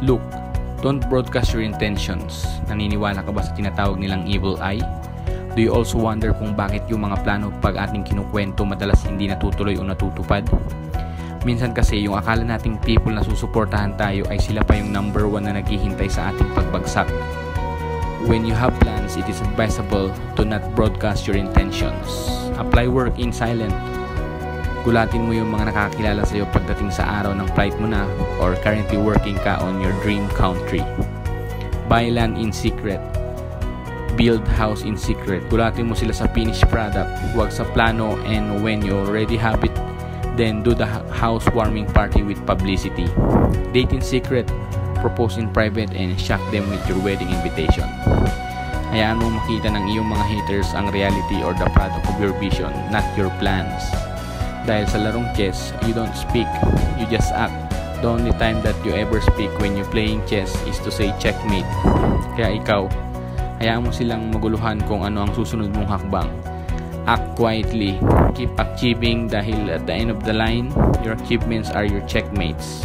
Look, don't broadcast your intentions. Naniniwala ka ba sa tinatawag nilang evil eye? Do you also wonder kung bakit yung mga plano pag ating kinukwento madalas hindi natutuloy o natutupad? Minsan kasi yung akala nating people na susuportahan tayo ay sila pa yung number 1 na naghihintay sa ating pagbagsak. When you have plans, it is advisable to not broadcast your intentions. Apply work in silent. Gulatin mo yung mga nakakilala sa'yo pagdating sa araw ng flight mo na or currently working ka on your dream country. Buy land in secret. Build house in secret. Gulatin mo sila sa finished product. Huwag sa plano, and when you already have it, then do the housewarming party with publicity. Date in secret. Propose in private and shock them with your wedding invitation. Hayaan mo makita ng iyong mga haters ang reality or the product of your vision, not your plans. Dahil sa larong chess, you don't speak, you just act. The only time that you ever speak when you playing chess is to say checkmate. Kaya ikaw, hayaan mo silang maguluhan kung ano ang susunod mong hakbang. Act quietly, keep achieving dahil at the end of the line, your achievements are your checkmates.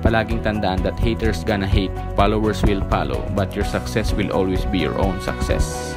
Palaging tandaan that haters gonna hate, followers will follow, but your success will always be your own success.